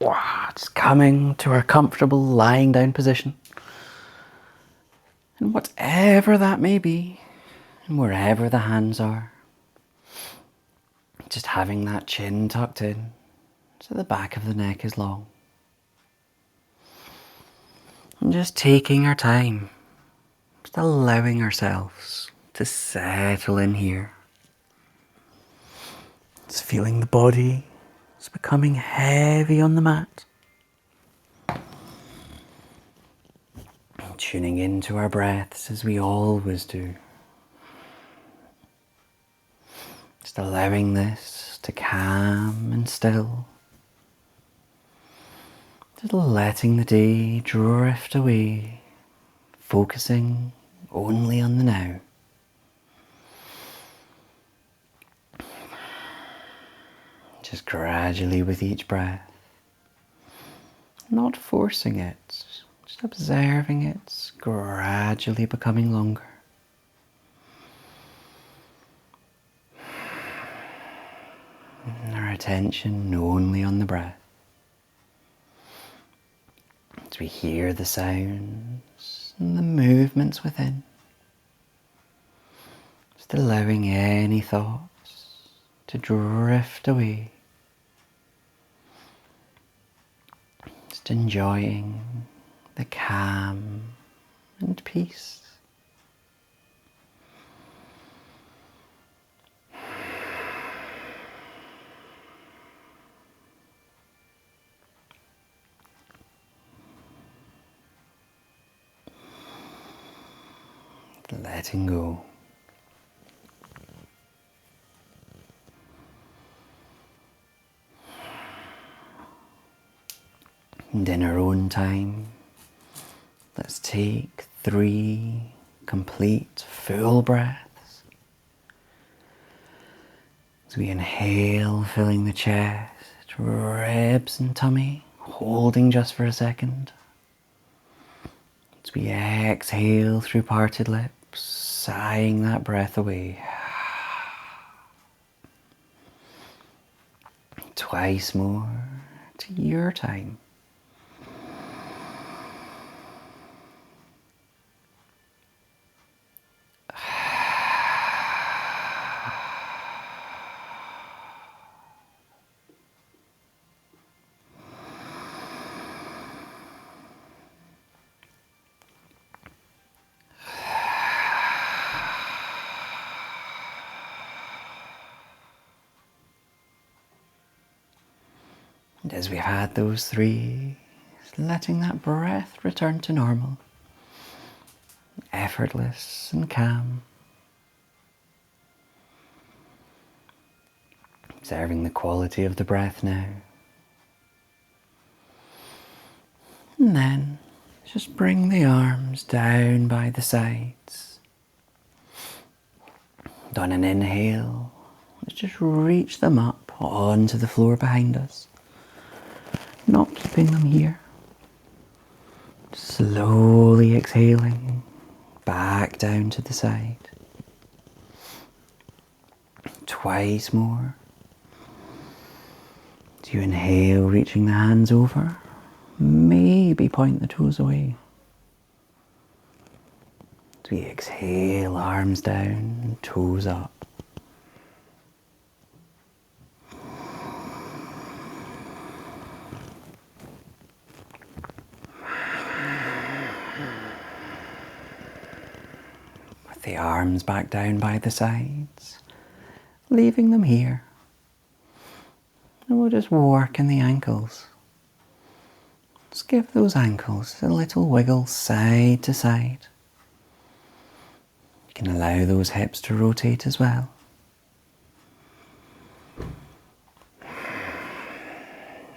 Just coming to our comfortable lying down position. And whatever that may be, and wherever the hands are, just having that chin tucked in so the back of the neck is long. And just taking our time, just allowing ourselves to settle in here. Just feeling the body is becoming heavy on the mat. Tuning into our breaths as we always do. Just allowing this to calm and still. Just letting the day drift away, focusing only on the now. Just gradually with each breath, not forcing it, just observing it gradually becoming longer. And our attention only on the breath. As we hear the sounds and the movements within, just allowing any thoughts to drift away. Just enjoying the calm and peace. Letting go. And in our own time, let's take 3 complete full breaths. As we inhale, filling the chest, ribs and tummy, holding just for a second. As we exhale through parted lips, sighing that breath away. Twice more to your time. And as we've had those 3, just letting that breath return to normal, effortless and calm. Observing the quality of the breath now. And then just bring the arms down by the sides. And on an inhale, let's just reach them up onto the floor behind us. Not keeping them here. Slowly exhaling back down to the side. Twice more. As you inhale, reaching the hands over, maybe point the toes away. As we exhale, arms down, toes up. The arms back down by the sides, leaving them here. And we'll just work in the ankles. Just give those ankles a little wiggle side to side. You can allow those hips to rotate as well.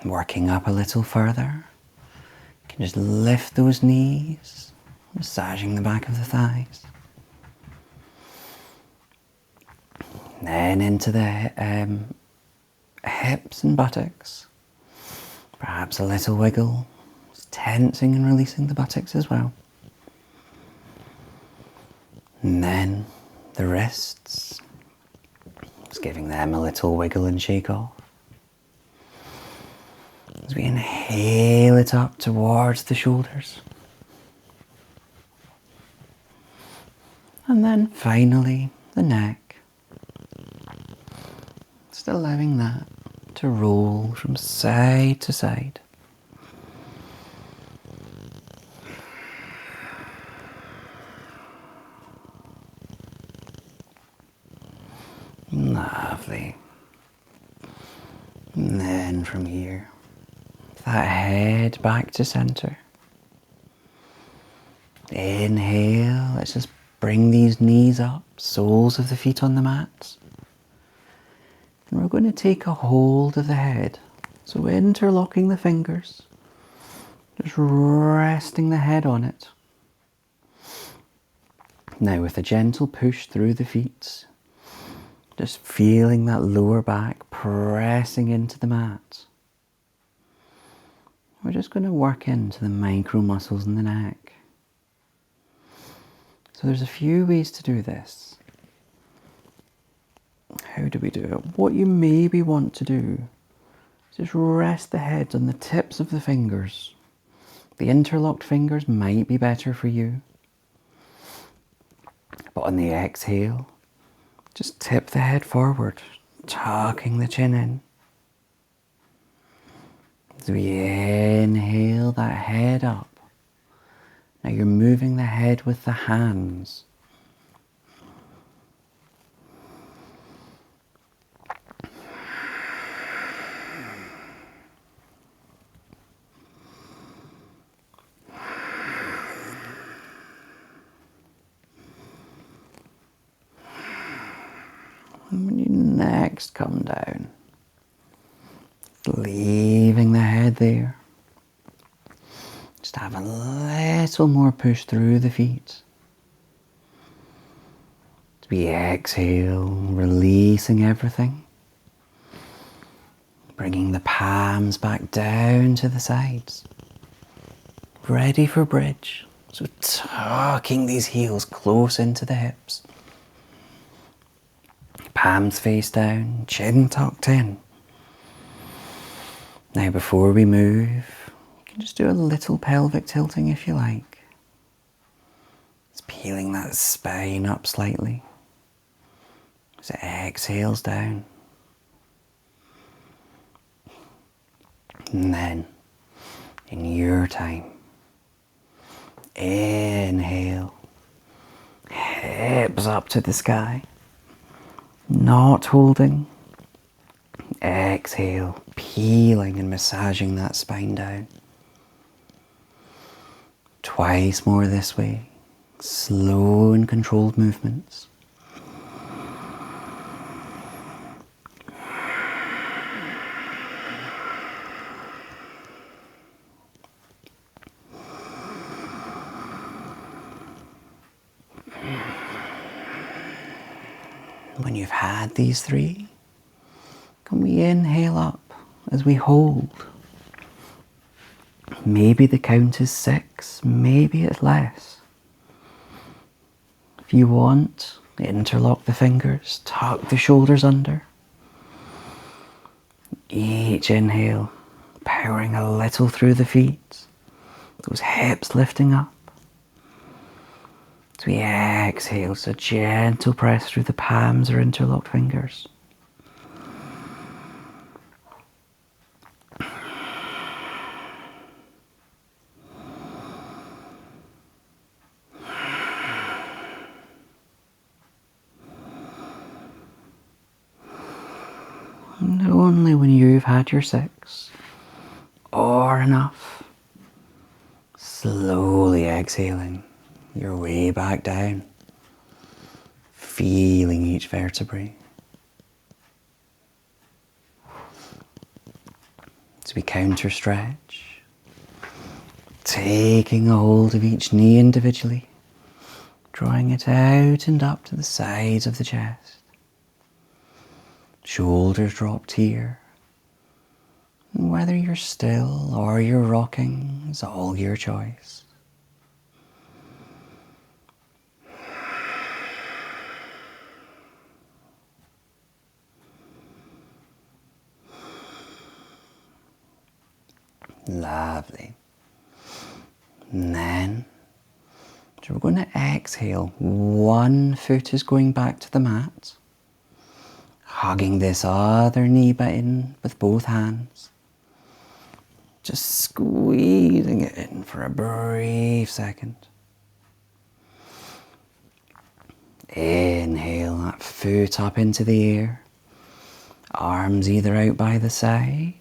Working up a little further, you can just lift those knees, massaging the back of the thighs. Then into the hips and buttocks. Perhaps a little wiggle, just tensing and releasing the buttocks as well. And then the wrists, just giving them a little wiggle and shake off. As we inhale it up towards the shoulders. And then finally the neck. Just allowing that to roll from side to side. Lovely. And then from here, that head back to center. Inhale, let's just bring these knees up, soles of the feet on the mat. And we're going to take a hold of the head. So interlocking the fingers, just resting the head on it. Now with a gentle push through the feet, just feeling that lower back pressing into the mat. We're just going to work into the micro muscles in the neck. So there's a few ways to do this. How do we do it? What you maybe want to do is just rest the head on the tips of the fingers. The interlocked fingers might be better for you. But on the exhale, just tip the head forward, tucking the chin in. As we inhale that head up, now you're moving the head with the hands. And when you next come down, leaving the head there, just have a little more push through the feet. As we exhale, releasing everything, bringing the palms back down to the sides, ready for bridge. So tucking these heels close into the hips. Palms face down, chin tucked in. Now before we move, you can just do a little pelvic tilting if you like. Just peeling that spine up slightly. As it exhales down. And then, in your time, inhale, hips up to the sky. Not holding. Exhale, peeling and massaging that spine down. Twice more this way. Slow and controlled movements. When you've had these three, can we inhale up as we hold? Maybe the count is 6, maybe it's less. If you want, interlock the fingers, tuck the shoulders under. Each inhale, powering a little through the feet, those hips lifting up. As we exhale, so gentle press through the palms or interlocked fingers. And only when you've had your 6 or enough, slowly exhaling your way back down, feeling each vertebrae. As we counter stretch, taking a hold of each knee individually, drawing it out and up to the sides of the chest. Shoulders dropped here. And whether you're still or you're rocking is all your choice. Lovely. And then, so we're going to exhale. One foot is going back to the mat. Hugging this other knee in with both hands. Just squeezing it in for a brief second. Inhale that foot up into the air. Arms either out by the side,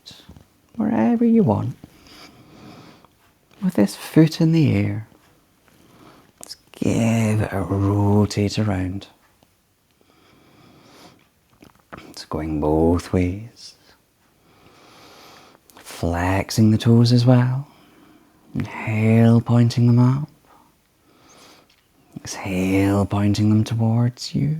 wherever you want. With this foot in the air, let's give it a rotate around. It's going both ways. Flexing the toes as well. Inhale, pointing them up. Exhale, pointing them towards you.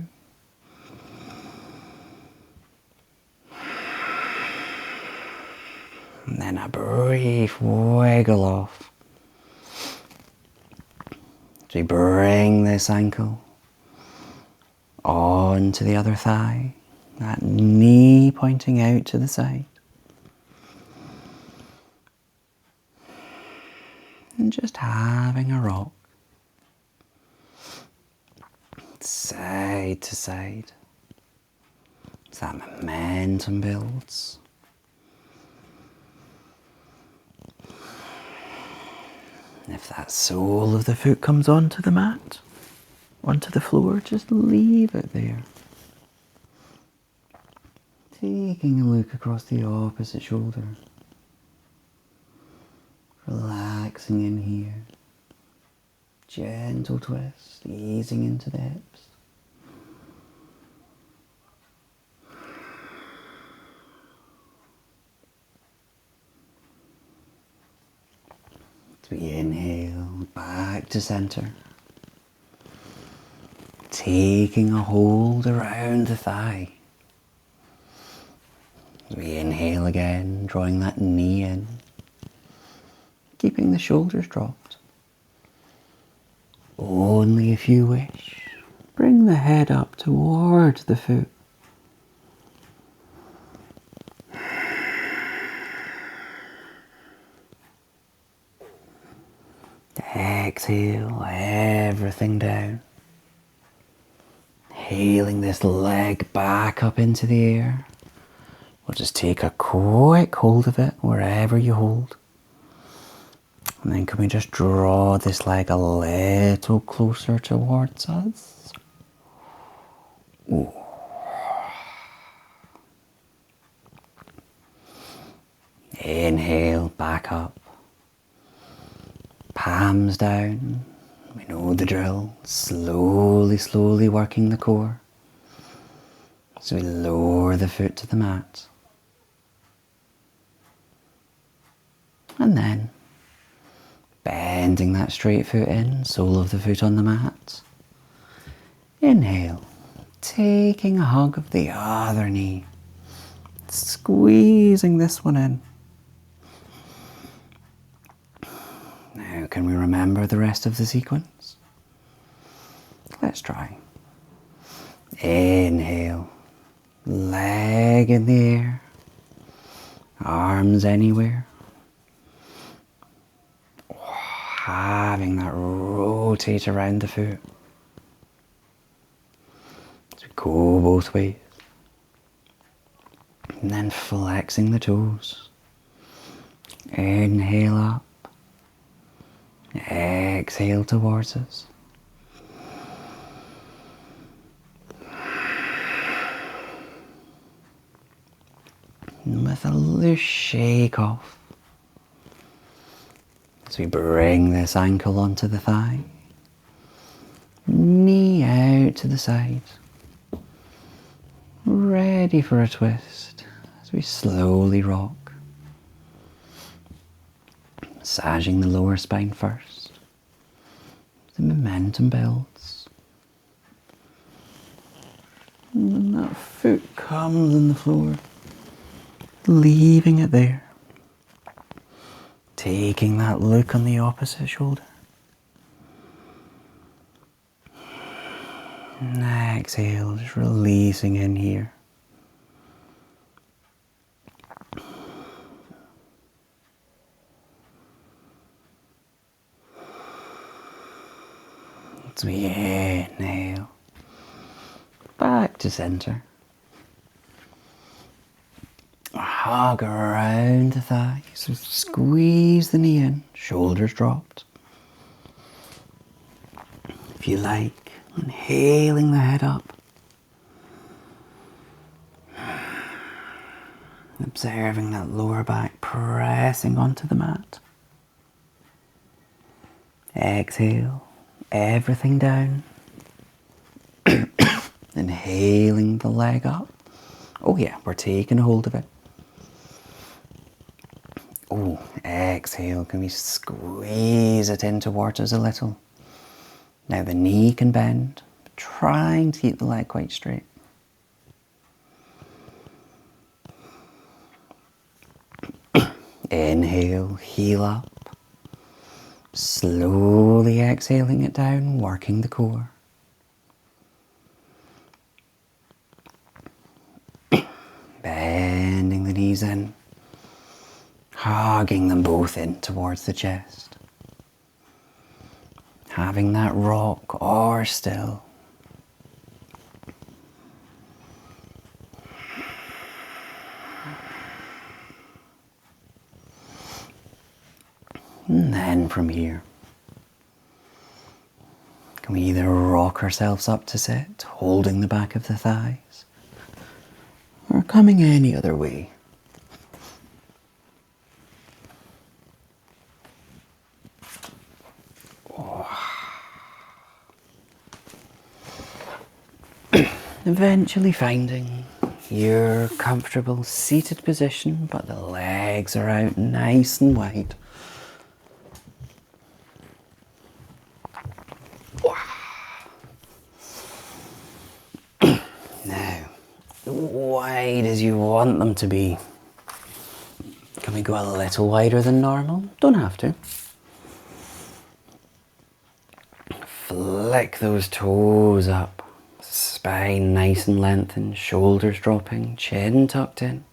And then a brief wiggle off. So we bring this ankle onto the other thigh. That knee pointing out to the side. And just having a rock. Side to side. As that momentum builds. And if that sole of the foot comes onto the mat, onto the floor, just leave it there. Taking a look across the opposite shoulder. Relaxing in here. Gentle twist, easing into the hips. As we inhale, back to center. Taking a hold around the thigh. As we inhale again, drawing that knee in. Keeping the shoulders dropped. Only if you wish, bring the head up towards the foot. Exhale everything down. Inhaling this leg back up into the air. We'll just take a quick hold of it wherever you hold. And then can we just draw this leg a little closer towards us? Ooh. Inhale, back up. Palms down. We know the drill. Slowly, slowly working the core. So we lower the foot to the mat. And then bending that straight foot in, sole of the foot on the mat. Inhale, taking a hug of the other knee. Squeezing this one in. Now, can we remember the rest of the sequence? Let's try. Inhale, leg in the air, arms anywhere. Having that rotate around the foot. So go both ways. And then flexing the toes. Inhale up. Exhale towards us. And with a loose shake off. As we bring this ankle onto the thigh, knee out to the side, ready for a twist as we slowly rock, massaging the lower spine first. The momentum builds, and then that foot comes on the floor, leaving it there. Taking that look on the opposite shoulder. And exhale, just releasing in here. to center. Hug around the thighs, so squeeze the knee in, shoulders dropped. If you like, inhaling the head up. Observing that lower back pressing onto the mat. Exhale, everything down. Inhaling the leg up. Oh yeah, we're taking a hold of it. Oh, exhale, can we squeeze it in towards us a little? Now the knee can bend, trying to keep the leg quite straight. Inhale, heel up. Slowly exhaling it down, working the core. Bending the knees in. Hugging them both in towards the chest. Having that rock or still. And then from here, can we either rock ourselves up to sit, holding the back of the thighs, or coming any other way. Eventually finding your comfortable seated position, but the legs are out nice and wide. Now, wide as you want them to be. Can we go a little wider than normal? Don't have to. Flick those toes up. Spine nice and lengthened, shoulders dropping, chin tucked in.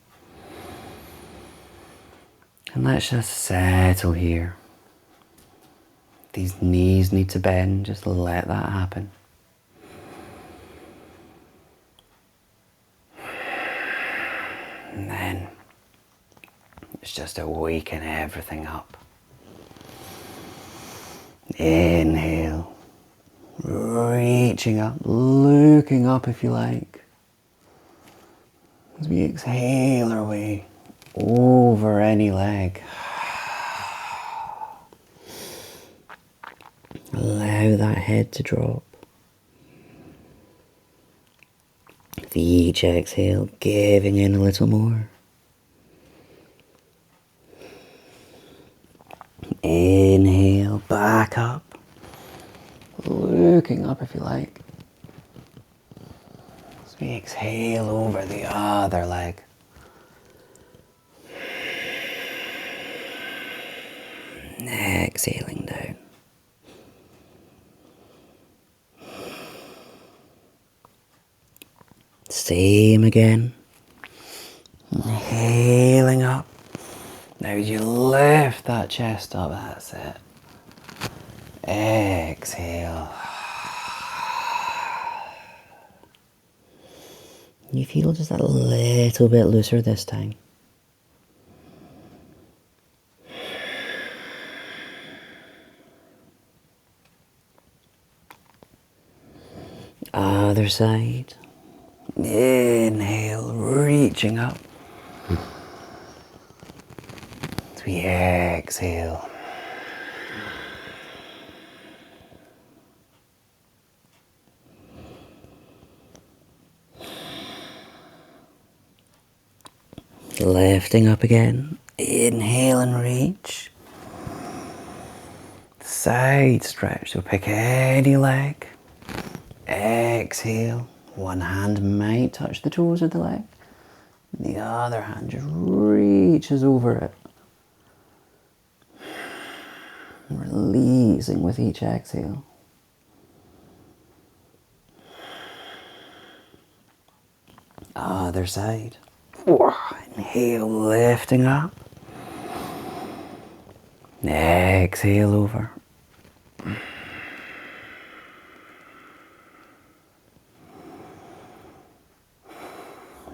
And let's just settle here. These knees need to bend, just let that happen. And then it's just awaken everything up. Inhale. Reaching up, looking up if you like. As we exhale our way over any leg. Allow that head to drop. With each exhale, giving in a little more. Inhale, back up. Looking up if you like. As we exhale over the other leg. Exhaling down. Same again. Inhaling up. Now you lift that chest up, that's it. Exhale. You feel just a little bit looser this time. Other side. Inhale, reaching up. As we exhale. Lifting up again. Inhale and reach. Side stretch, so pick any leg. Exhale. One hand might touch the toes of the leg. The other hand just reaches over it. Releasing with each exhale. Other side. Inhale, lifting up. Exhale over.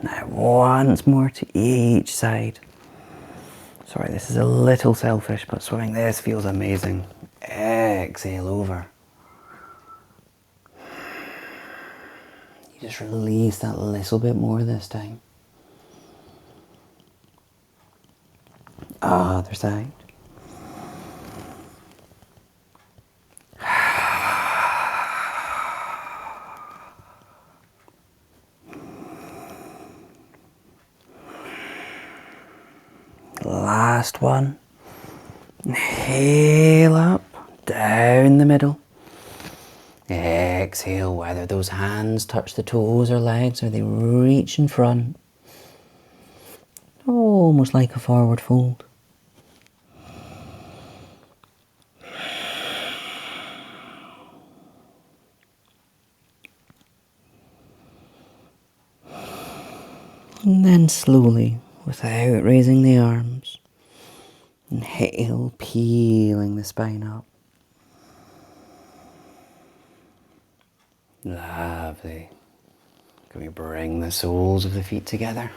Now once more to each side. Sorry, this is a little selfish, but swimming this feels amazing. Exhale over. You just release that little bit more this time. Other side. Last one. Inhale up, down the middle. Exhale, whether those hands touch the toes or legs or they reach in front. Almost like a forward fold. And then slowly, without raising the arms, inhale, peeling the spine up. Lovely. Can we bring the soles of the feet together?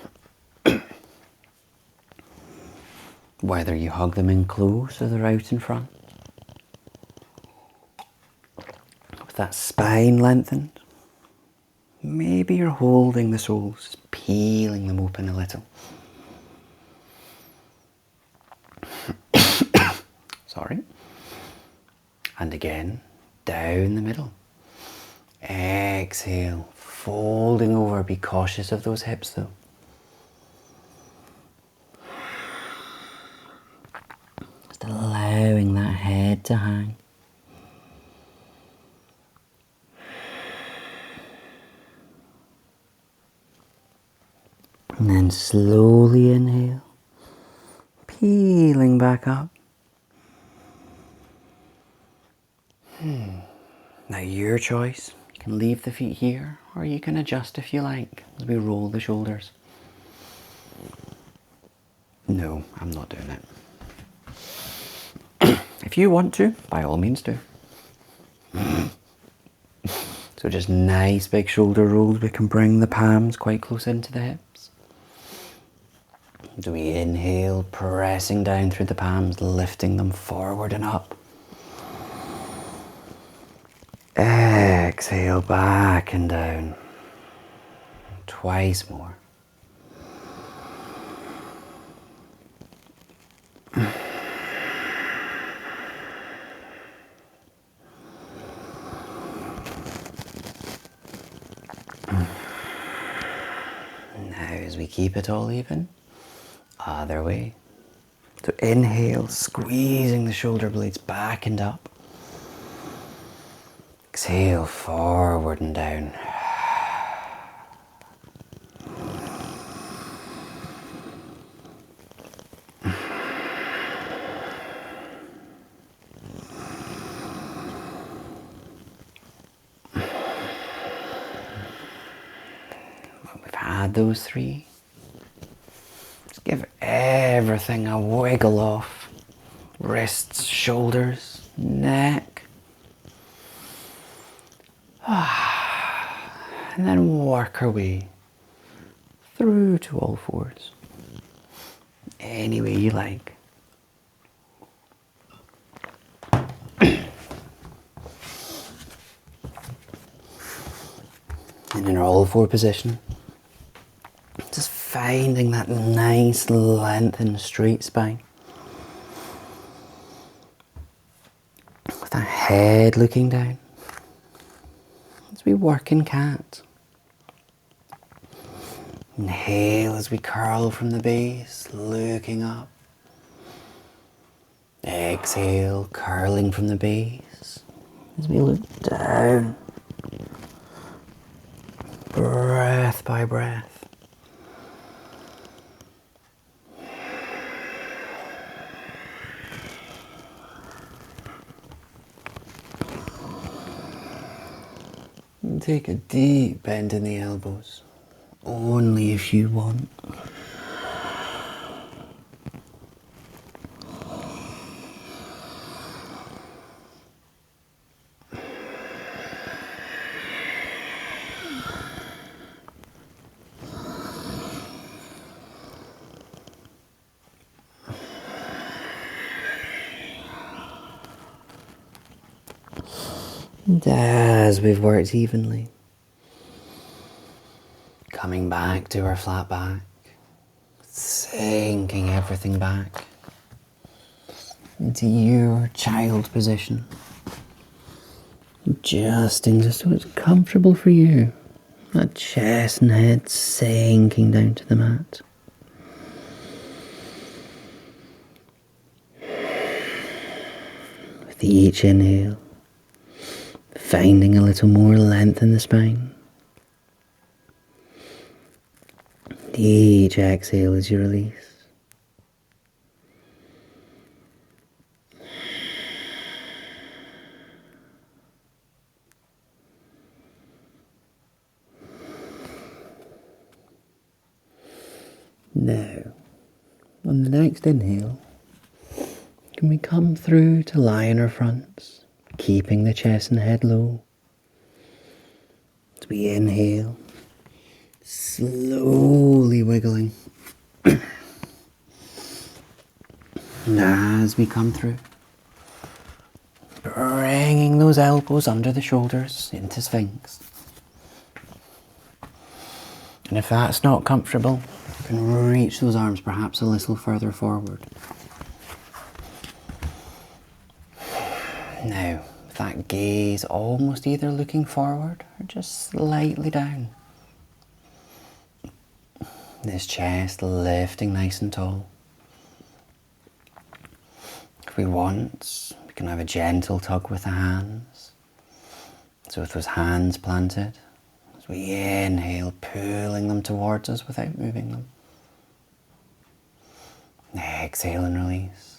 Whether you hug them in close or they're out in front. With that spine lengthened, maybe you're holding the soles, peeling them open a little. Sorry. And again, down the middle. Exhale, folding over. Be cautious of those hips though. Just allowing that head to hang. And then slowly inhale, peeling back up. Now your choice. You can leave the feet here, or you can adjust if you like, as we roll the shoulders. No, I'm not doing it. If you want to, by all means do. So just nice big shoulder rolls. We can bring the palms quite close into the hips. Do we inhale, pressing down through the palms, lifting them forward and up. Exhale, back and down. Twice more. Now as we keep it all even, other way. So inhale, squeezing the shoulder blades back and up. Exhale, forward and down. When we've had those three, just give everything a wiggle off. Wrists, shoulders, neck. And then work our way through to all fours. Any way you like. And in our all four position, just finding that nice lengthened straight spine. With that head looking down. As we work in cat. Inhale as we curl from the base, looking up. Exhale, curling from the base as we look down. Breath by breath. And take a deep bend in the elbows. Only if you want. And as we've worked evenly, coming back to our flat back, sinking everything back into your child position, adjusting just so it's comfortable for you. That chest and head sinking down to the mat. With each inhale, finding a little more length in the spine. Each exhale as you release. Now, on the next inhale, can we come through to lie on our fronts, keeping the chest and head low. As we inhale, slowly wiggling. And as we come through, bringing those elbows under the shoulders into Sphinx. And if that's not comfortable, you can reach those arms perhaps a little further forward. Now, with that gaze almost either looking forward or just slightly down. This chest lifting nice and tall. If we want, we can have a gentle tug with the hands. So with those hands planted, as we inhale, pulling them towards us without moving them. Exhale and release.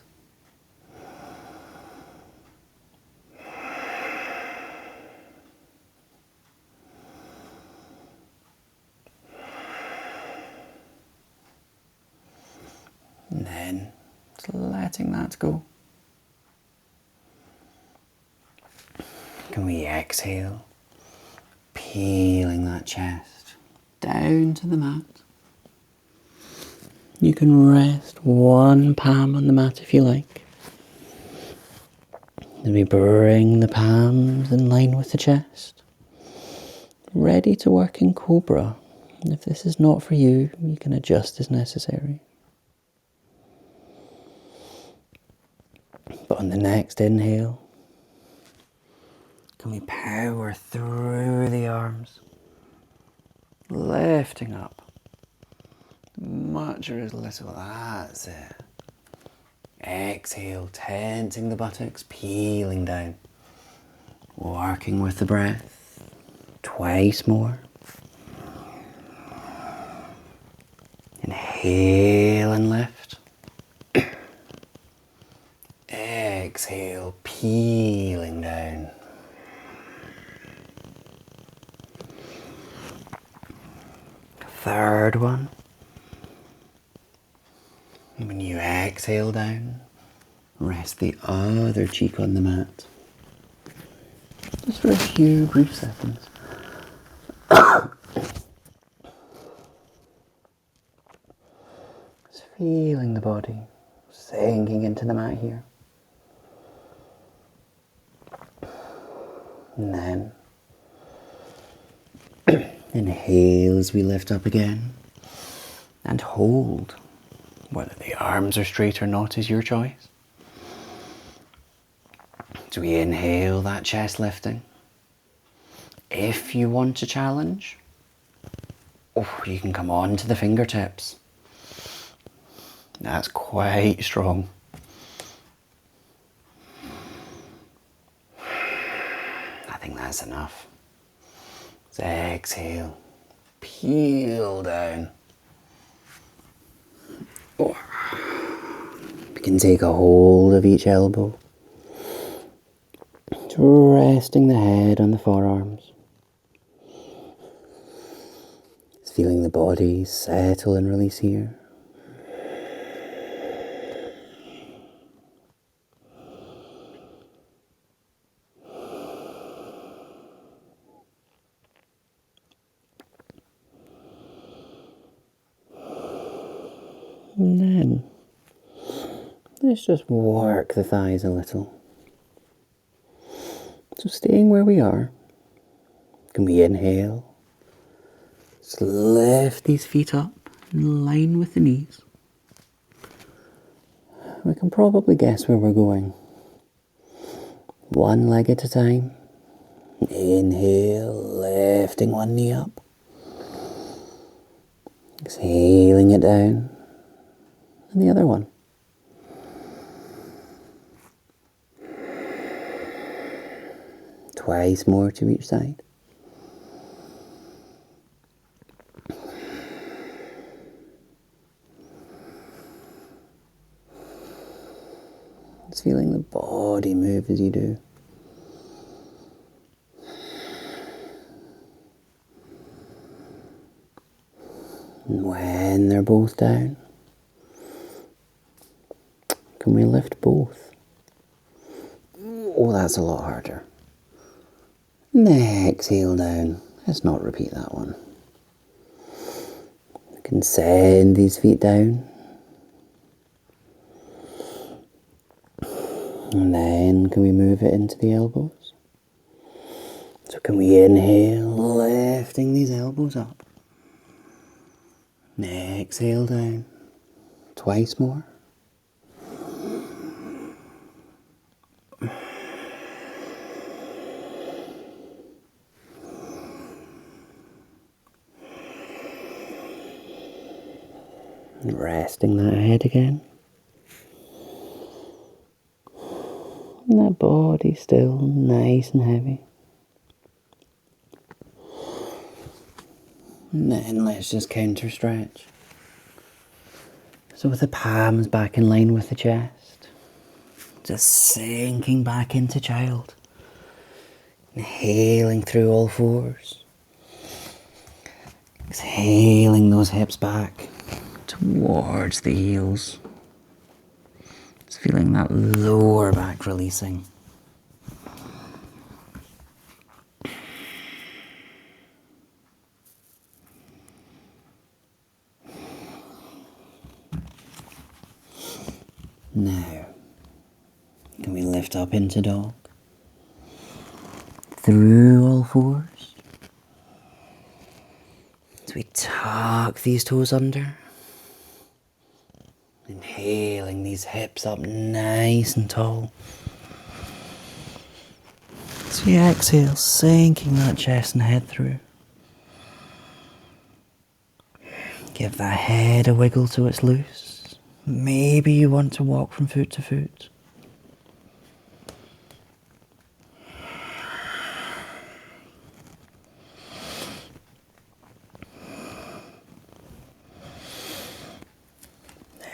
And then just letting that go. Can we exhale, peeling that chest down to the mat. You can rest one palm on the mat if you like. Then we bring the palms in line with the chest, ready to work in Cobra. And if this is not for you, you can adjust as necessary. But on the next inhale, can we power through the arms, lifting up, much or as little, that's it. Exhale, tensing the buttocks, peeling down, working with the breath, twice more. Inhale and lift. Exhale, peeling down. Third one. And when you exhale down, rest the other cheek on the mat. Just for a few brief seconds. Just feeling the body sinking into the mat here. And then inhale as we lift up again and hold. Whether the arms are straight or not is your choice. So we inhale that chest lifting. If you want a challenge, you can come on to the fingertips. That's quite strong. I think that's enough. So exhale, peel down. Or we can take a hold of each elbow, just resting the head on the forearms. Just feeling the body settle and release here. And then let's just work the thighs a little. So So staying where we are, can we inhale? Just lift these feet up in line with the knees. We can probably guess where we're going. One leg at a time. Inhale, lifting one knee up. Exhaling it down. And the other one. Twice more to each side. Just feeling the body move as you do. And when they're both down, can we lift both? Oh, that's a lot harder. And exhale down. Let's not repeat that one. We can send these feet down. And then can we move it into the elbows? So can we inhale, lifting these elbows up. Exhale down. Twice more. And resting that head again. And that body still nice and heavy. And then let's just counter stretch. So with the palms back in line with the chest. Just sinking back into child. Inhaling through all fours. Exhaling those hips back towards the heels. Just feeling that lower back releasing. Now, can we lift up into dog? Through all fours. So we tuck these toes under. Inhaling these hips up nice and tall. So we exhale, sinking that chest and head through. Give that head a wiggle so it's loose. Maybe you want to walk from foot to foot.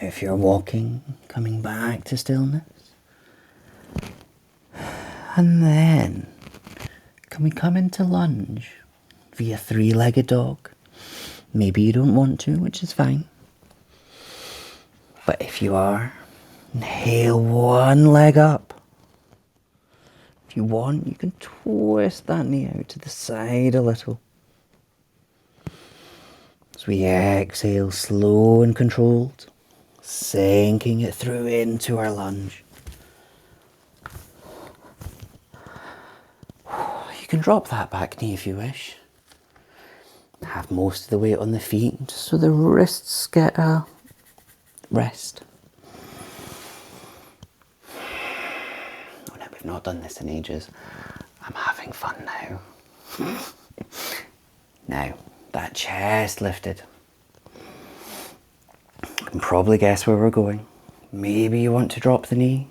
If you're walking, coming back to stillness. And then, can we come into lunge via three-legged dog? Maybe you don't want to, which is fine. But if you are, inhale one leg up. If you want, you can twist that knee out to the side a little. As we exhale, slow and controlled, sinking it through into our lunge. You can drop that back knee if you wish. Have most of the weight on the feet, just so the wrists get a rest. Oh no, we've not done this in ages. I'm having fun now. Now, that chest lifted. You can probably guess where we're going. Maybe you want to drop the knee.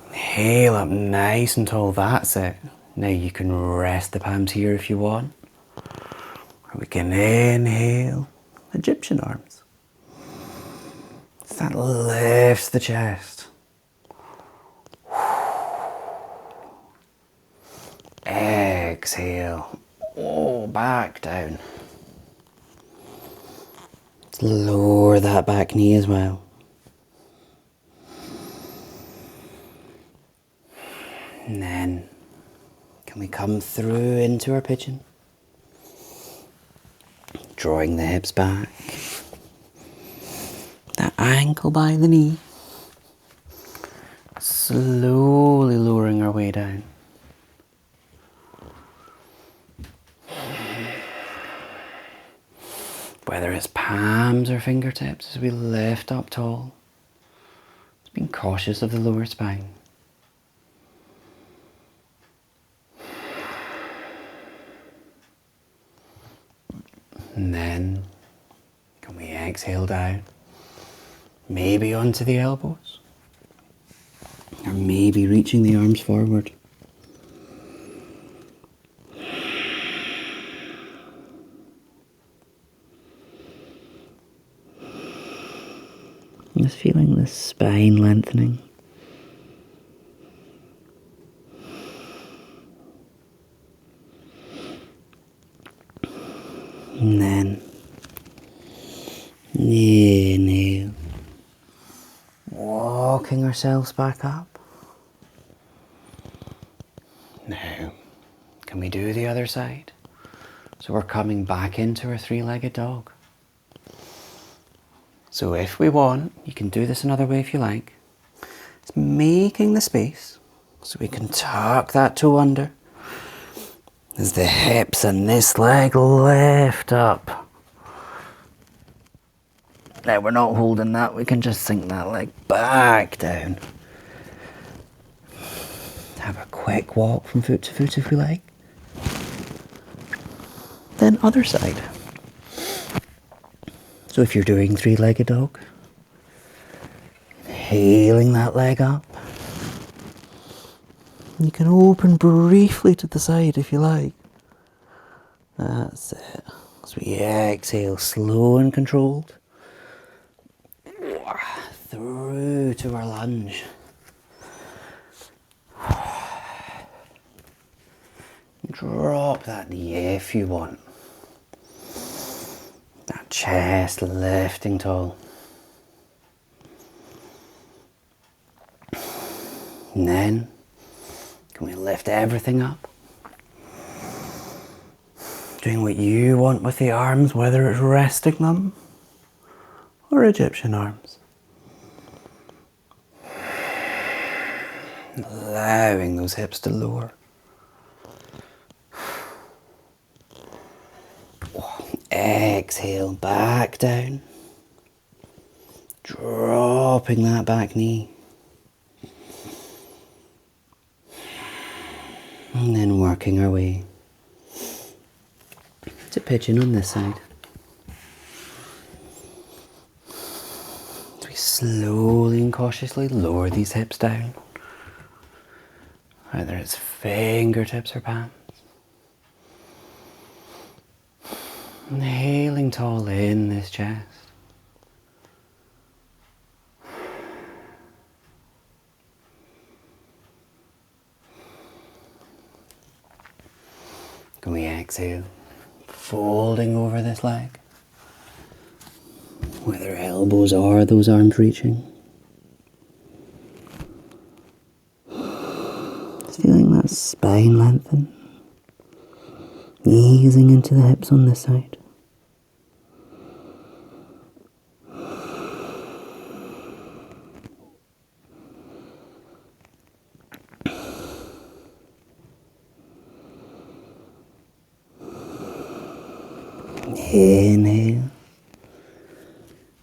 Inhale up nice and tall, that's it. Now you can rest the palms here if you want. Or we can inhale, Egyptian arms. So that lifts the chest. Exhale, oh, back down. Let's lower that back knee as well. And then, can we come through into our pigeon? Drawing the hips back. That ankle by the knee. slowly lowering our way down. Whether it's palms or fingertips as we lift up tall, just being cautious of the lower spine. And then, can we exhale down? Maybe onto the elbows. Or maybe reaching the arms forward. Just feeling the spine lengthening. And then, inhale. Walking ourselves back up. Now, can we do the other side? So we're coming back into our three-legged dog. So if we want, you can do this another way if you like. It's making the space so we can tuck that toe under as the hips and this leg lift up. Now we're not holding that, we can just sink that leg back down. Have a quick walk from foot to foot if we like. Then other side. So if you're doing three-legged dog, inhaling that leg up. You can open briefly to the side if you like. That's it. As we exhale, slow and controlled. Through to our lunge. Drop that knee if you want. That chest lifting tall. And then, can we lift everything up? Doing what you want with the arms, whether it's resting them or Egyptian arms. Allowing those hips to lower. Exhale, back down. Dropping that back knee. And then working our way to pigeon on this side. So we slowly and cautiously lower these hips down. Whether it's fingertips or palms. Inhaling tall in this chest. Can we exhale, folding over this leg, whether elbows or those arms reaching. Just feeling that spine lengthen, easing into the hips on this side. Inhale,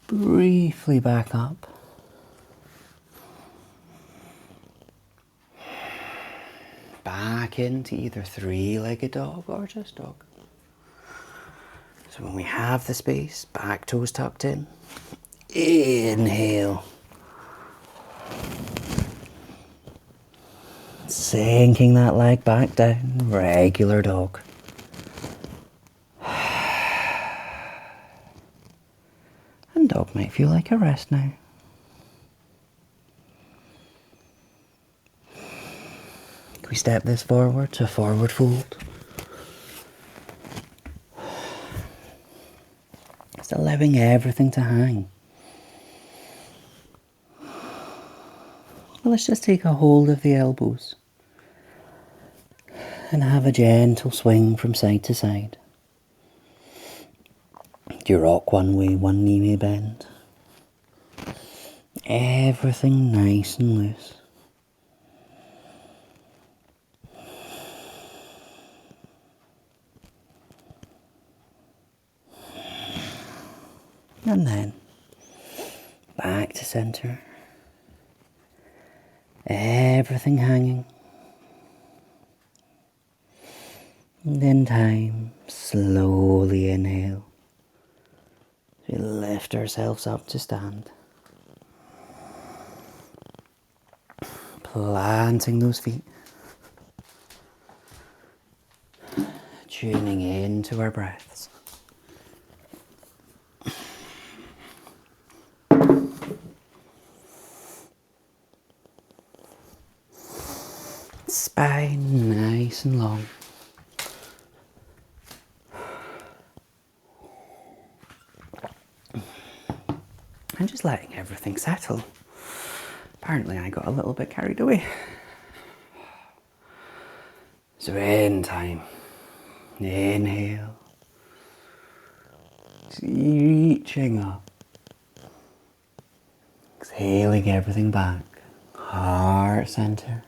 briefly back up. Back into either three-legged dog or just dog. So when we have the space, back toes tucked in. Inhale. Sinking that leg back down, regular dog. And dog might feel like a rest now. Can we step this forward to forward fold? Just allowing everything to hang. Well, let's just take a hold of the elbows and have a gentle swing from side to side. You rock one way, one knee may bend. Everything nice and loose. And then back to center. Everything hanging. And in time, slowly inhale. We lift ourselves up to stand. Planting those feet. Tuning into our breaths. Spine nice and long. And just letting everything settle. Apparently I got a little bit carried away. So in time, inhale, reaching up, exhaling everything back, heart center.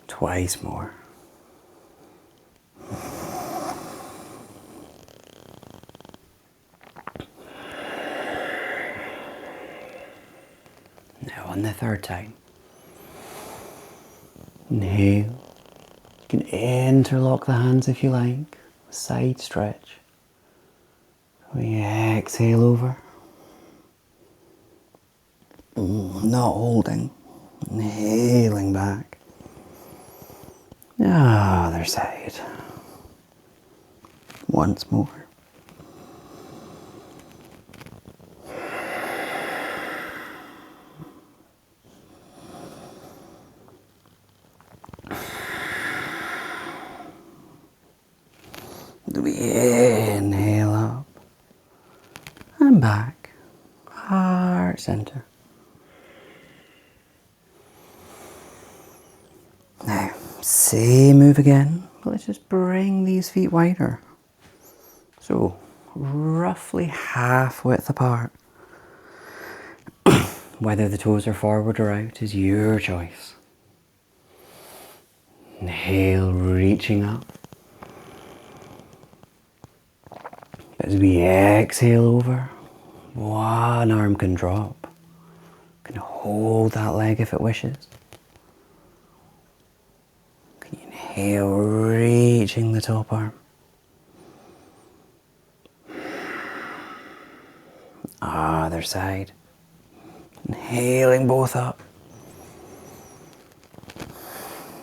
Twice more. Now on the third time. Inhale. You can interlock the hands if you like. Side stretch. We exhale over. Not holding. Inhaling back. Other side. Once more. We inhale up and back, heart center. Now, same move again, but let's just bring these feet wider. So, roughly half width apart. Whether the toes are forward or out is your choice. Inhale, reaching up. As we exhale over, one arm can drop. Can hold that leg if it wishes. Can you inhale, reaching the top arm. Other side. Inhaling both up.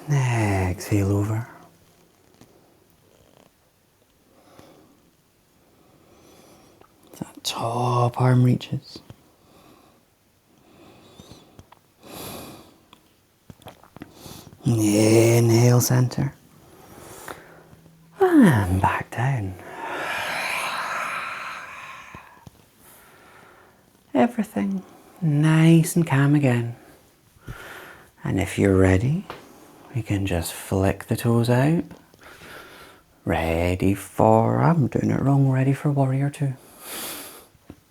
Exhale over. That top arm reaches. Inhale, center. And back down. Everything nice and calm again. And if you're ready, we can just flick the toes out. Ready for, I'm doing it wrong, ready for warrior two.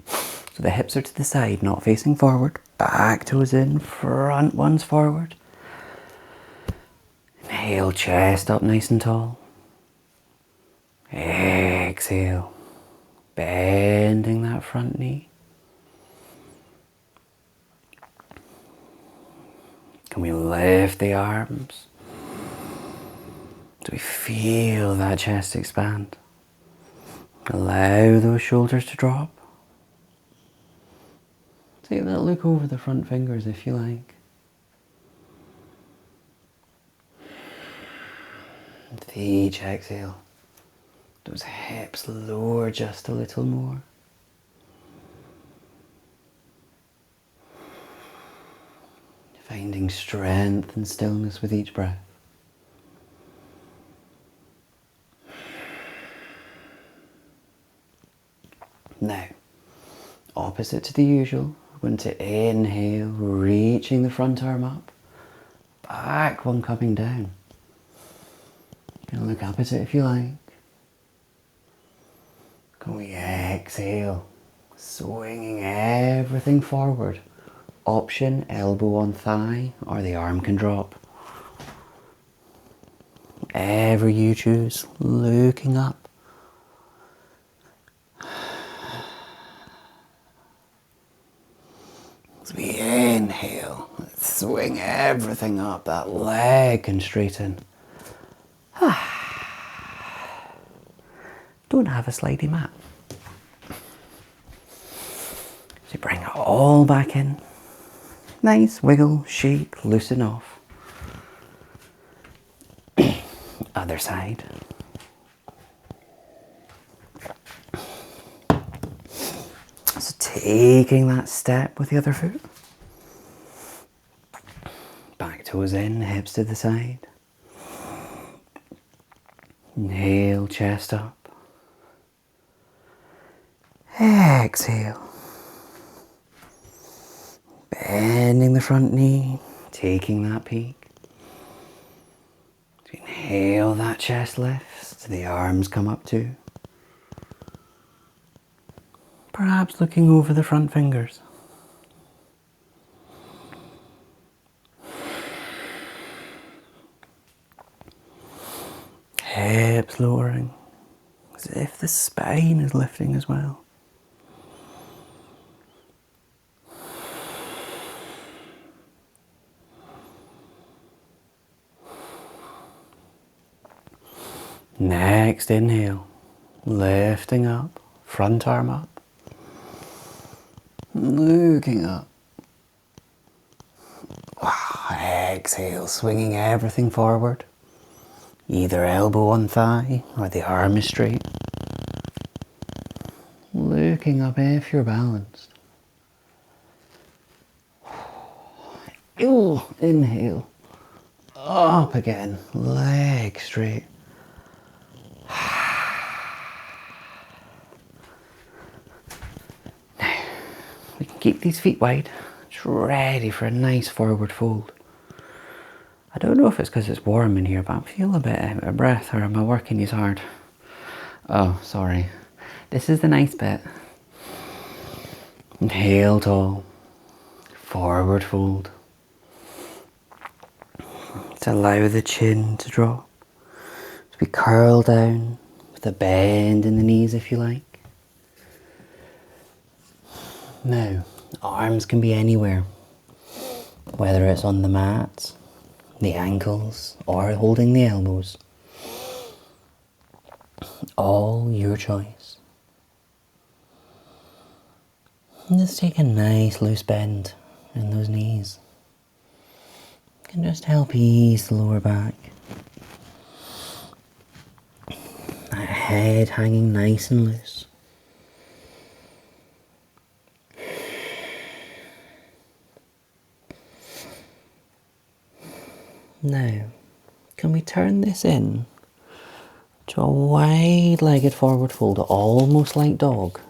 So the hips are to the side, not facing forward. Back toes in, front ones forward. Inhale, chest up nice and tall. Exhale, bending that front knee. Can we lift the arms? Do we feel that chest expand? Allow those shoulders to drop. Take that look over the front fingers if you like. And with each exhale, those hips lower just a little more. Finding strength and stillness with each breath. Now, opposite to the usual, we're going to inhale, reaching the front arm up, back one coming down. You can look up at it if you like. Can we exhale, swinging everything forward. Option, elbow on thigh, or the arm can drop. Whatever you choose, looking up. everything up. That leg can straighten. Don't have a slidey mat. So bring it all back in. Nice wiggle, shake, loosen off. Other side. So taking that step with the other foot. Back toes in, hips to the side. Inhale, chest up. Exhale. Bending the front knee, taking that peak. Inhale, that chest lifts, the arms come up too. Perhaps looking over the front fingers. Hips lowering, as if the spine is lifting as well. Next inhale, lifting up, front arm up. Looking up. Exhale, swinging everything forward. Either elbow on thigh or the arm is straight. Looking up if you're balanced. Inhale. Up again, leg straight. Now, we can keep these feet wide. It's ready for a nice forward fold. I don't know if it's because it's warm in here, but I feel a bit out of breath, or am I working these hard? Oh, sorry. This is the nice bit. Inhale tall. Forward fold. To allow the chin to drop. To be curled down with a bend in the knees if you like. Now, arms can be anywhere. Whether it's on the mat, the ankles, or holding the elbows. All your choice. And just take a nice loose bend in those knees. Can just help ease the lower back. That head hanging nice and loose. Now, can we turn this in to a wide-legged forward fold, almost like dog?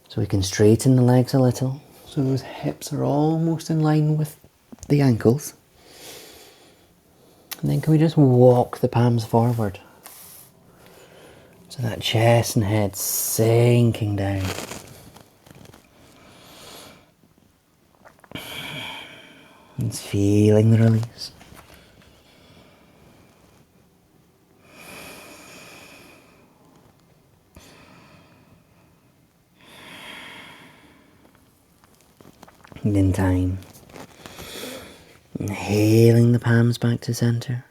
So we can straighten the legs a little, so those hips are almost in line with the ankles. And then can we just walk the palms forward? So that chest and head sinking down. And feeling the release. And in time, inhaling the palms back to center.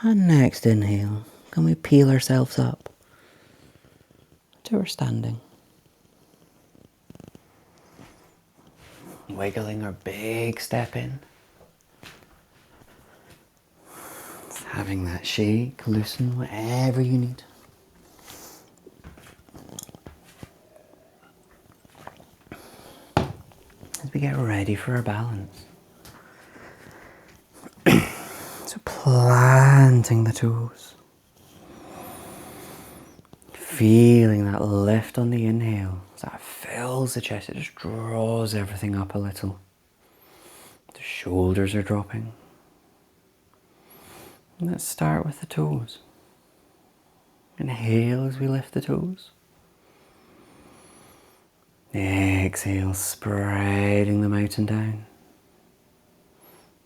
And next inhale, can we peel ourselves up to our standing? Wiggling our big step in. Having that shake, loosen, whatever you need. As we get ready for our balance. So planting the toes. Feeling that lift on the inhale. As that fills the chest, it just draws everything up a little. The shoulders are dropping. Let's start with the toes. Inhale as we lift the toes. Exhale, spreading them out and down.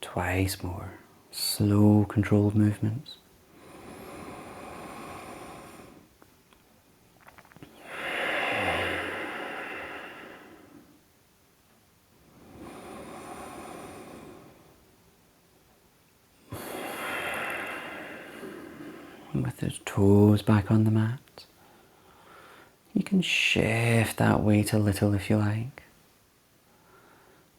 Twice more. Slow, controlled movements. with those toes back on the mat. You can shift that weight a little if you like.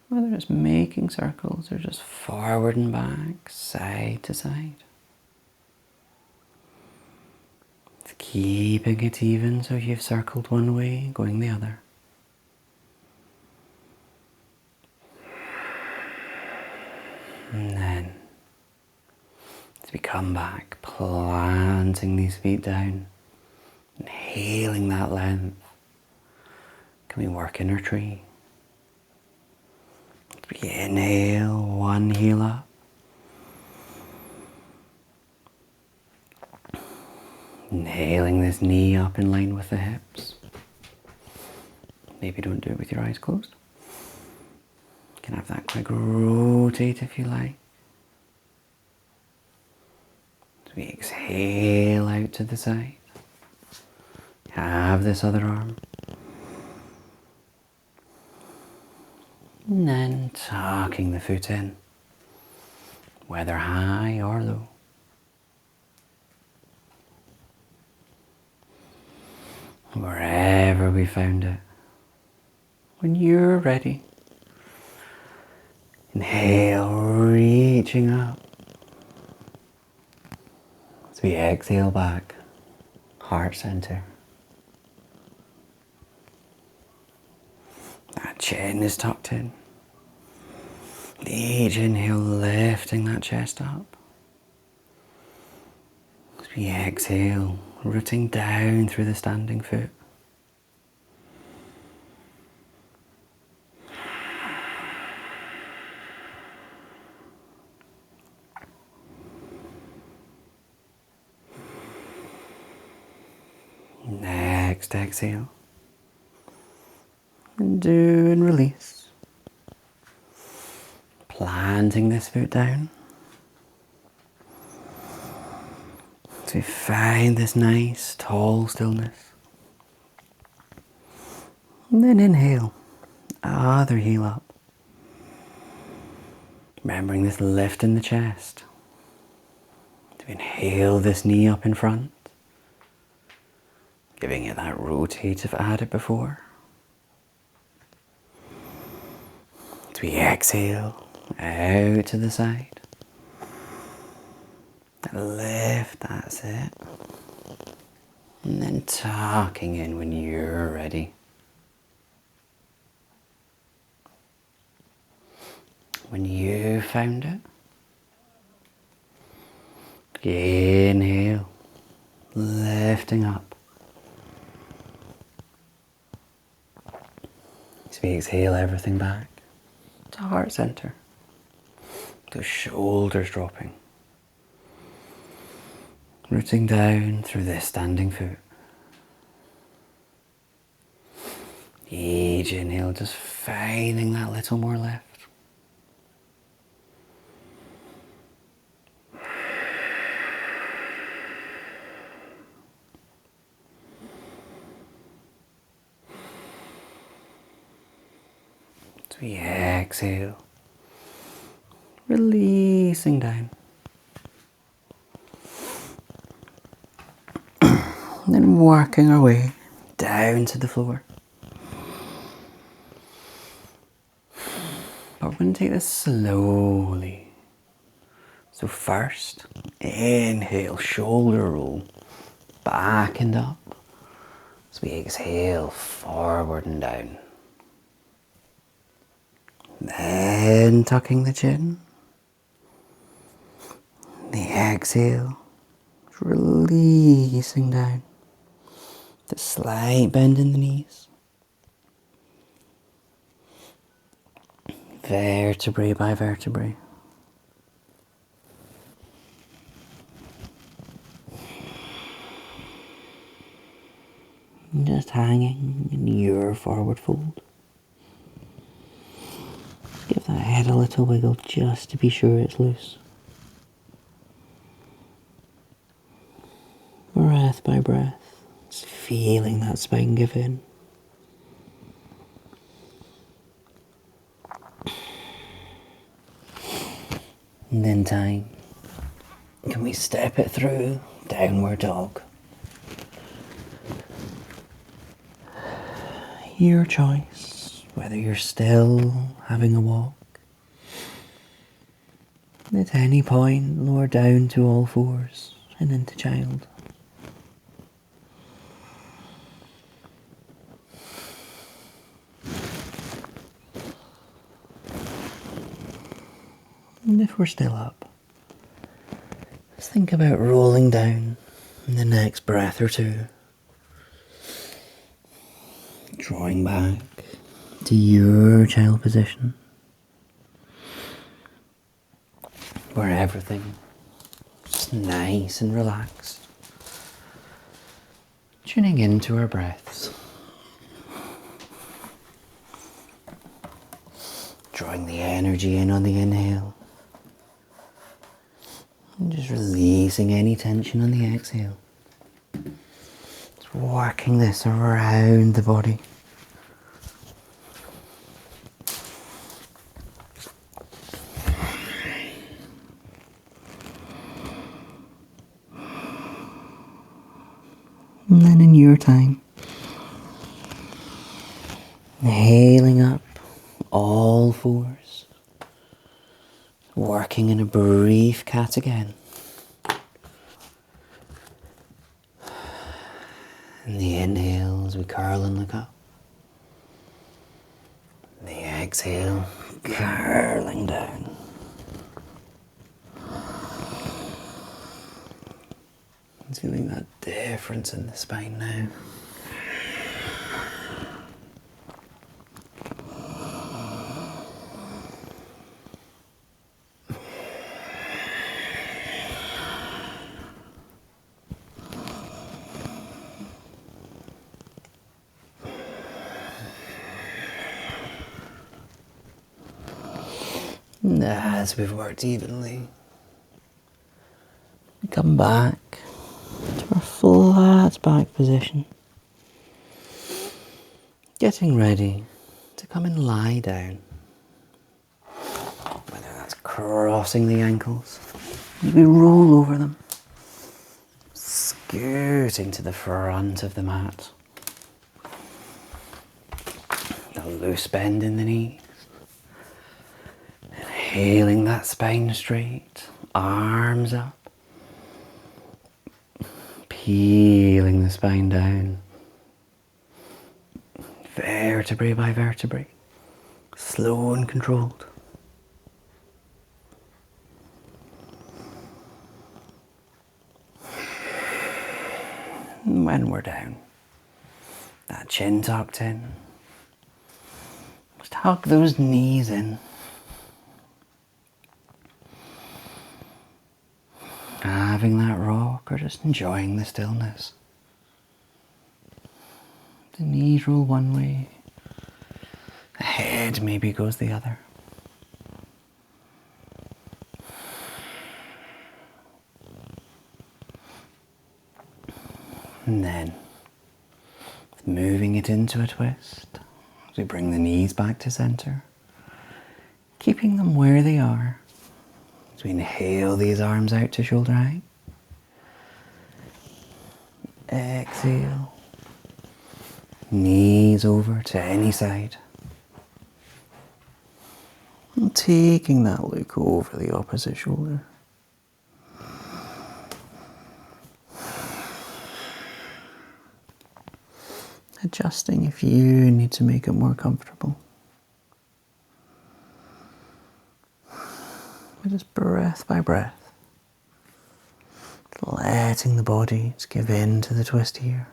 Whether it's making circles or just forward and back, side to side. It's keeping it even, so if you've circled one way, going the other. And then, as we come back, planting these feet down, inhaling that length, can we work inner tree? As we inhale, one heel up. Inhaling this knee up in line with the hips. Maybe don't do it with your eyes closed. You can have that quick rotate if you like. As we exhale out to the side. Have this other arm. And then tucking the foot in, whether high or low. Wherever we found it. When you're ready, inhale, reaching up. As we exhale back, heart center. That chin is tucked in. Each inhale, lifting that chest up. As we exhale, rooting down through the standing foot. Next exhale. And do and release. Planting this foot down. So we find this nice tall stillness. And then inhale. Other heel up. Remembering this lift in the chest. To inhale this knee up in front. Giving it that rotate if I had it before. As we exhale out to the side. Lift, that's it. And then tucking in when you're ready. When you found it. Inhale, lifting up. As we exhale everything back to heart center. Those shoulders dropping. Rooting down through this standing foot. Each inhale just finding that little more lift. As we exhale, releasing down. And then working our way down to the floor. But we're going to take this slowly. So first, inhale, shoulder roll, back and up. As we exhale, forward and down. Then tucking the chin. The exhale, releasing down. The slight bend in the knees. Vertebrae by vertebrae. Just hanging in your forward fold. Give that head a little wiggle just to be sure it's loose. Breath by breath. Just feeling that spine give in. And in time, can we step it through downward dog? Your choice, whether you're still having a walk. At any point, lower down to all fours and into child. And if we're still up, let's think about rolling down in the next breath or two. Drawing back to your child position, where everything is nice and relaxed. Tuning into our breaths. Drawing the energy in on the inhale. And just releasing any tension on the exhale. Just working this around the body. And then in your time, inhaling up all fours, working in a brief cat again. And the inhale as we curl and look up. And the exhale, curling down. Feeling that difference in the spine now. And as we've worked evenly, we come back to our flat back position. Getting ready to come and lie down. Whether that's crossing the ankles, as we roll over them, scooting to the front of the mat. The loose bend in the knees. Inhaling that spine straight, arms up. Peeling the spine down. Vertebrae by vertebrae. Slow and controlled. And when we're down, that chin tucked in, just hug those knees in. Having that rock or just enjoying the stillness. The knees roll one way, the head maybe goes the other. And then, moving it into a twist, as we bring the knees back to center, keeping them where they are. As we inhale these arms out to shoulder height. Exhale. Knees over to any side. And taking that look over the opposite shoulder. Adjusting if you need to make it more comfortable. But just breath by breath. Letting the body just give in to the twist here.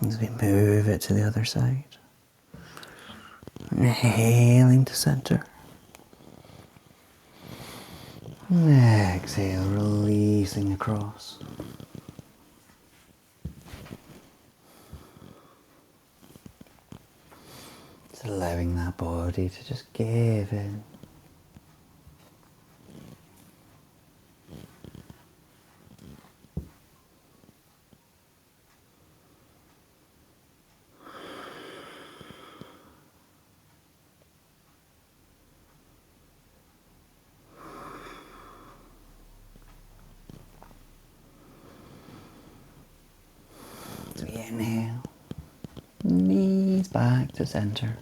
As we move it to the other side. Inhaling to center. And exhale, releasing across. Just allowing that body to just give in. back to center.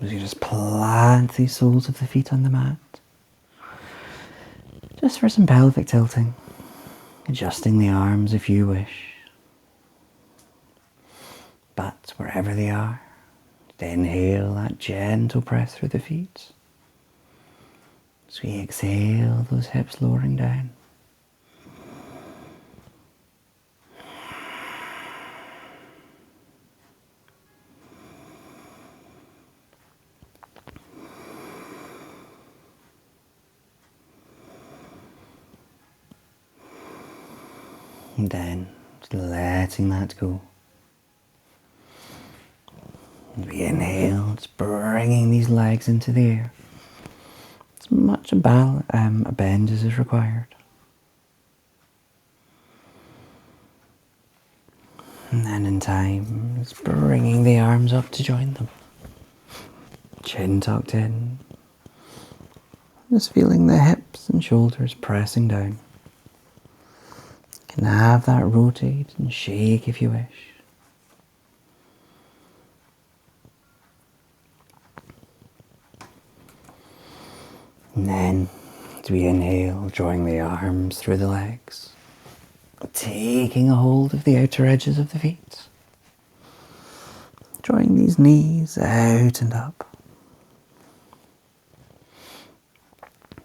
As you just plant these soles of the feet on the mat. Just for some pelvic tilting. Adjusting the arms if you wish. But wherever they are, inhale that gentle press through the feet. As we exhale, those hips lowering down. And then just letting that go. And we inhale, just bringing these legs into the air. As much a bend as is required. And then in time, just bringing the arms up to join them. Chin tucked in. Just feeling the hips and shoulders pressing down. You can have that rotate and shake if you wish. And then, as we inhale, drawing the arms through the legs. Taking a hold of the outer edges of the feet. Drawing these knees out and up.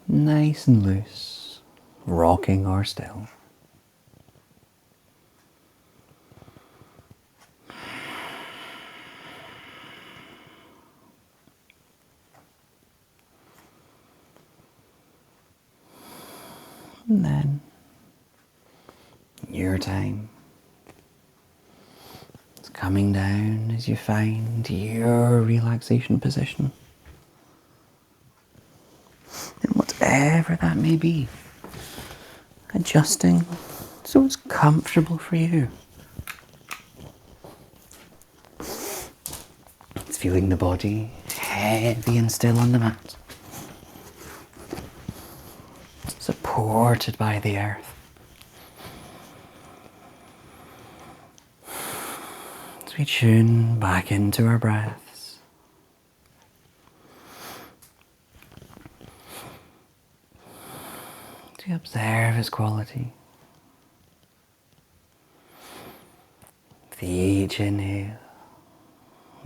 Nice and loose, rocking or still. And then, your time. It's coming down as you find your relaxation position. And whatever that may be, adjusting so it's comfortable for you. It's feeling the body heavy and still on the mat. Supported by the earth. As we tune back into our breaths. To observe its quality. With each inhale,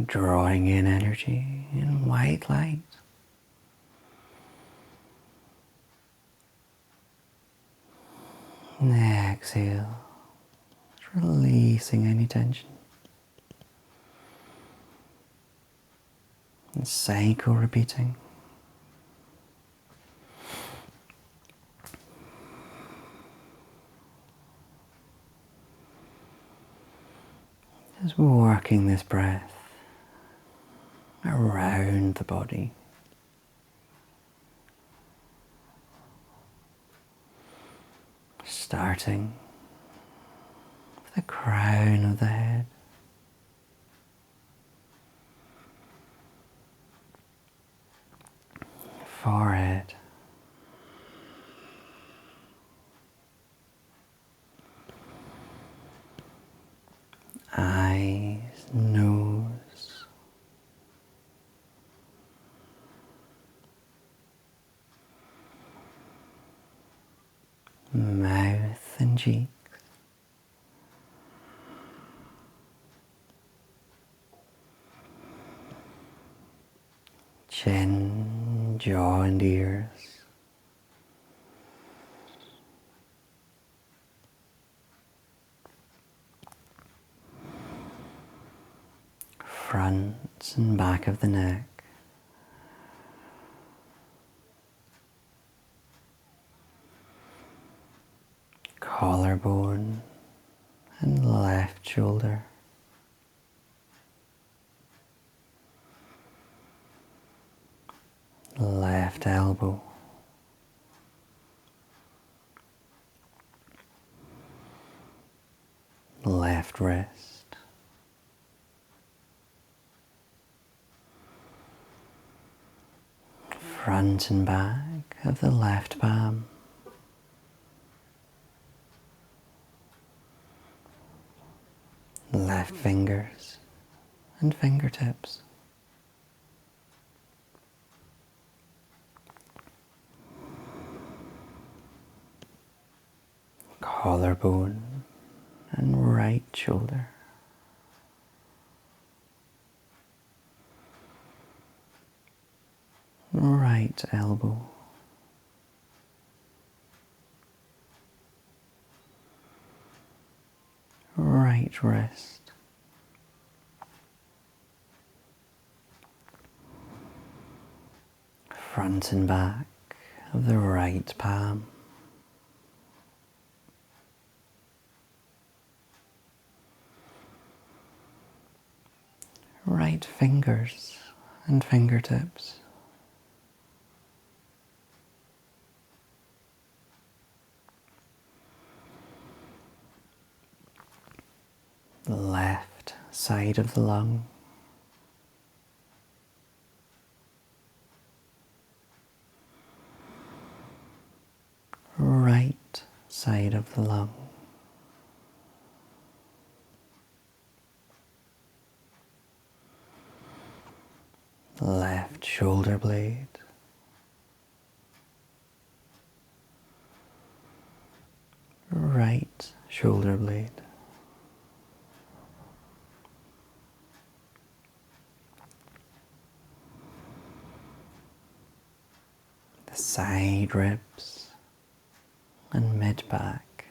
drawing in energy and white light. And exhale, releasing any tension. And cycle repeating. Just working this breath around the body. Starting with the crown of the head. Forehead. Eyes, nose. Mouth and cheeks. Chin, jaw and ears. Front and back of the neck. Collarbone and left shoulder. Left elbow. Left wrist. Front and back of the left palm. Left fingers. and fingertips. Collarbone and right shoulder. Right elbow. Right wrist. Front and back of the right palm. Right fingers and fingertips. The left side of the lung. Right side of the lung. Left shoulder blade. Right shoulder blade. The side ribs and mid back.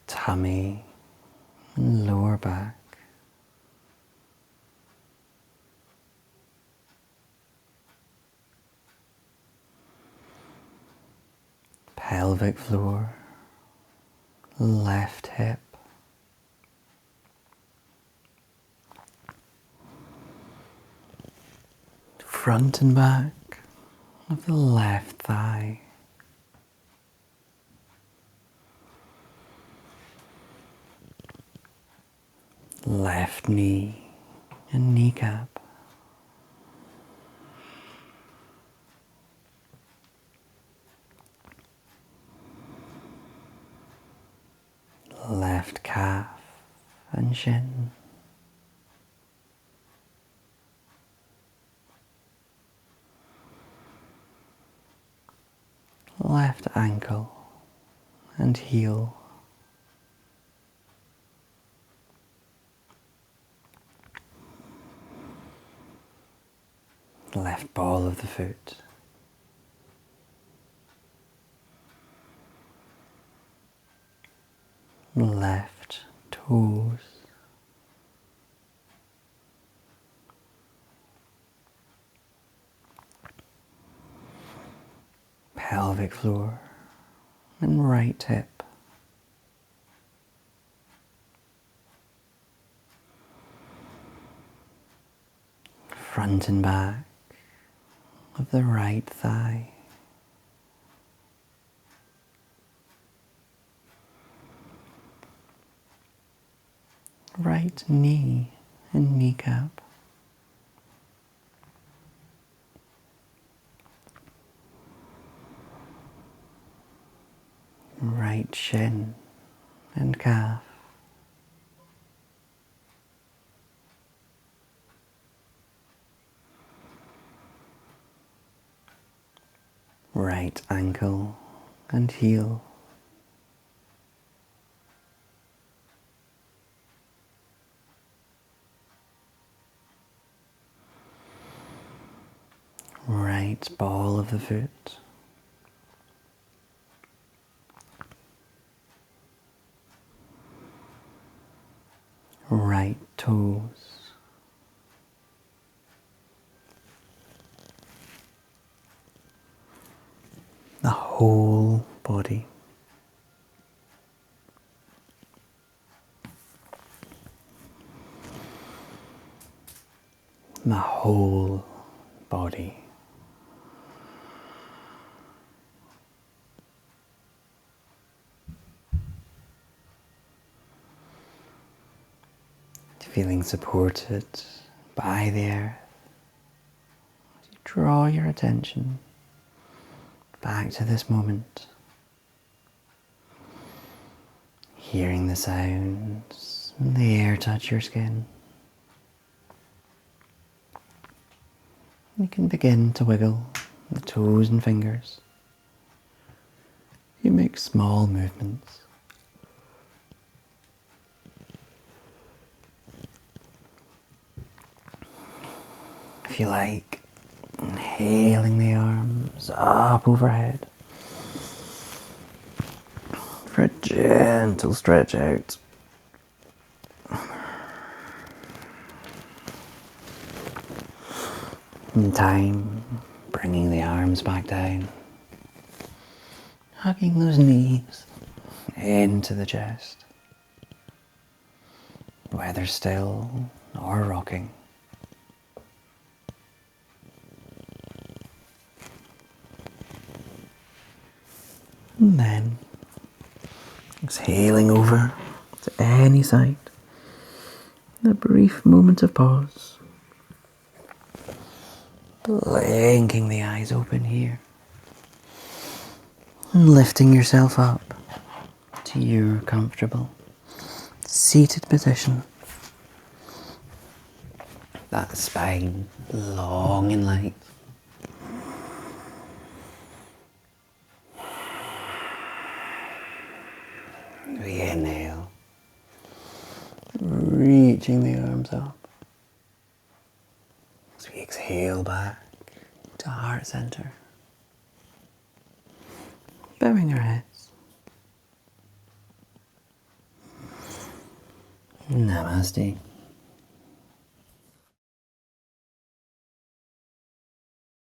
Tummy and lower back. Pelvic floor, left hip. Front and back of the left thigh. Left knee and kneecap. Left calf and shin. Left ankle and heel. Left ball of the foot. Left toes. Pelvic floor and right hip. Front and back of the right thigh. Right knee and kneecap. Right shin and calf. Right ankle and heel. Right ball of the foot. Right toes. The whole body. The whole body. Feeling supported by the earth. As you draw your attention back to this moment. Hearing the sounds and the air touch your skin. You can begin to wiggle the toes and fingers. You make small movements. If you like, inhaling the arms up overhead for a gentle stretch out. In time, bringing the arms back down, hugging those knees into the chest, whether still or rocking. And then exhaling over to any side, a brief moment of pause, blinking the eyes open here, and lifting yourself up to your comfortable seated position. That spine long and light. We inhale, reaching the arms up. As we exhale back to heart center, bowing our heads. Namaste.